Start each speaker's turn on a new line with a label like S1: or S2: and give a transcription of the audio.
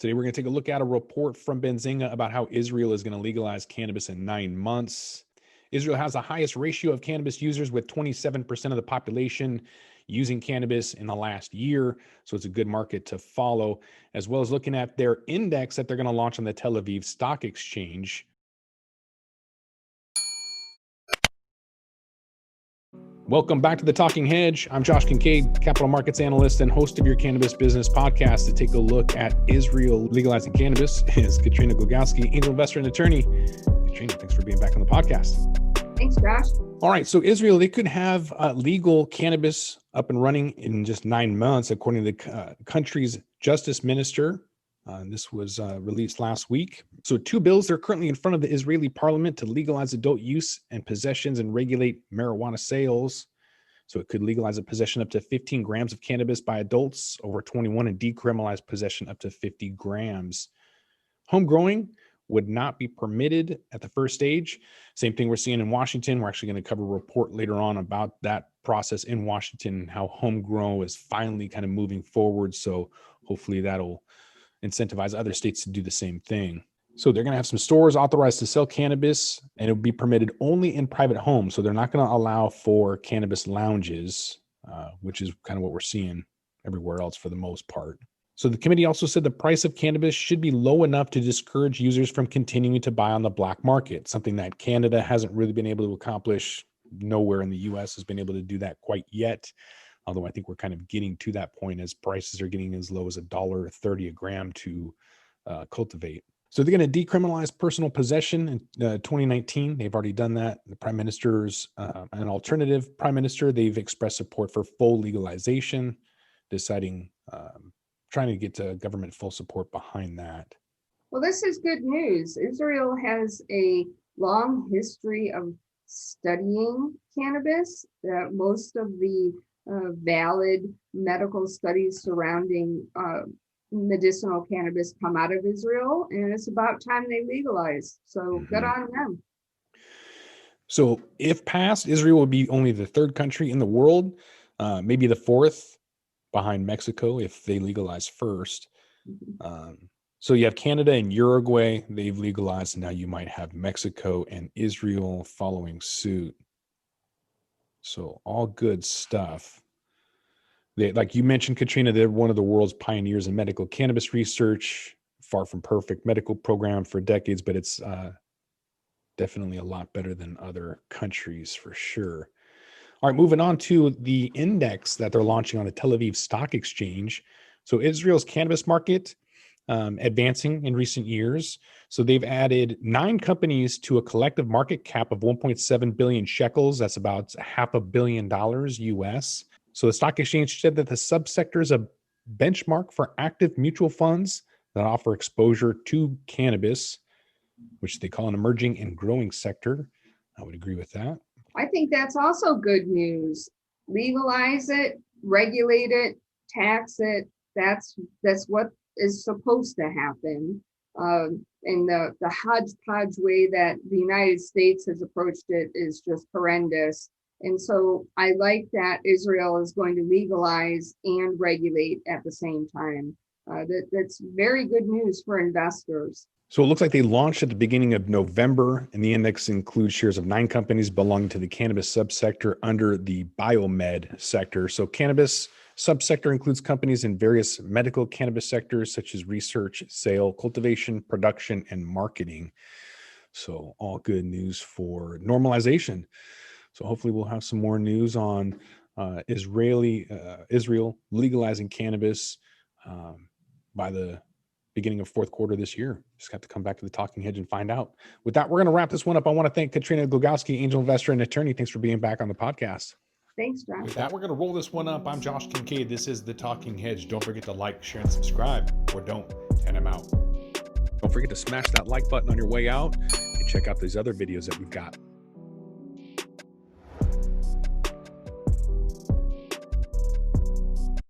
S1: Today, we're going to take a look at a report from Benzinga about how Israel is going to legalize cannabis in 9 months. Israel has the highest ratio of cannabis users with 27% of the population using cannabis in the last year. So it's a good market to follow, as well as looking at their index that they're going to launch on the Tel-Aviv Stock Exchange. Welcome back to the Talking Hedge. I'm Josh Kincaid, capital markets analyst and host of your cannabis business podcast. To take a look at Israel legalizing cannabis is Katrina Glogowski, angel investor and attorney. Katrina, thanks for being back on the podcast.
S2: Thanks, Josh.
S1: All right, so Israel, they could have legal cannabis up and running in just 9 months, according to the country's justice minister. This was released last week. So 2 bills are currently in front of the Israeli parliament to legalize adult use and possessions and regulate marijuana sales. So it could legalize a possession up to 15 grams of cannabis by adults over 21 and decriminalize possession up to 50 grams. Home growing would not be permitted at the first stage. Same thing we're seeing in Washington. We're actually going to cover a report later on about that process in Washington, how home grow is finally kind of moving forward. So hopefully that'll incentivize other states to do the same thing. So they're going to have some stores authorized to sell cannabis, and it will be permitted only in private homes. So they're not going to allow for cannabis lounges, which is kind of what we're seeing everywhere else for the most part. So the committee also said the price of cannabis should be low enough to discourage users from continuing to buy on the black market, something that Canada hasn't really been able to accomplish. Nowhere in the U.S. has been able to do that quite yet. Although I think we're kind of getting to that point as prices are getting as low as $1.30 a gram to cultivate. So they're going to decriminalize personal possession in 2019. They've already done that. The prime minister's an alternative prime minister. They've expressed support for full legalization, deciding, trying to get government full support behind that.
S2: Well, this is good news. Israel has a long history of studying cannabis. Most of the valid medical studies surrounding medicinal cannabis come out of Israel, and it's about time they legalize. So good on them.
S1: So if passed, Israel would be only the 3rd country in the world, maybe the 4th behind Mexico if they legalize first. So you have Canada and Uruguay, they've legalized. Now you might have Mexico and Israel following suit. So all good stuff. They, like you mentioned, Katrina, they're one of the world's pioneers in medical cannabis research. Far from perfect medical program for decades, but it's definitely a lot better than other countries for sure. All right, moving on to the index that they're launching on the Tel-Aviv Stock Exchange. So Israel's cannabis market advancing in recent years. So they've added 9 companies to a collective market cap of 1.7 billion shekels. That's about $500 million US. So the stock exchange said that the subsector is a benchmark for active mutual funds that offer exposure to cannabis, which they call an emerging and growing sector. I would agree with that.
S2: I think that's also good news. Legalize it, regulate it, tax it. That's what is supposed to happen. And the hodgepodge way that the United States has approached it is just horrendous. And so I like that Israel is going to legalize and regulate at the same time. That's very good news for investors.
S1: So it looks like they launched at the beginning of November, and the index includes shares of 9 companies belonging to the cannabis subsector under the biomed sector. So cannabis subsector includes companies in various medical cannabis sectors, such as research, sale, cultivation, production, and marketing. So all good news for normalization. So hopefully we'll have some more news on Israel legalizing cannabis by the beginning of 4th quarter this year. Just got to come back to the Talking Hedge and find out. With that, we're going to wrap this one up. I want to thank Katrina Glogowski, angel investor and attorney. Thanks for being back on the podcast.
S2: Thanks, Josh.
S1: With that, we're going to roll this one up. I'm Josh Kincaid. This is the Talking Hedge. Don't forget to like, share, and subscribe, or don't, and I'm out. Don't forget to smash that like button on your way out and check out these other videos that we've got.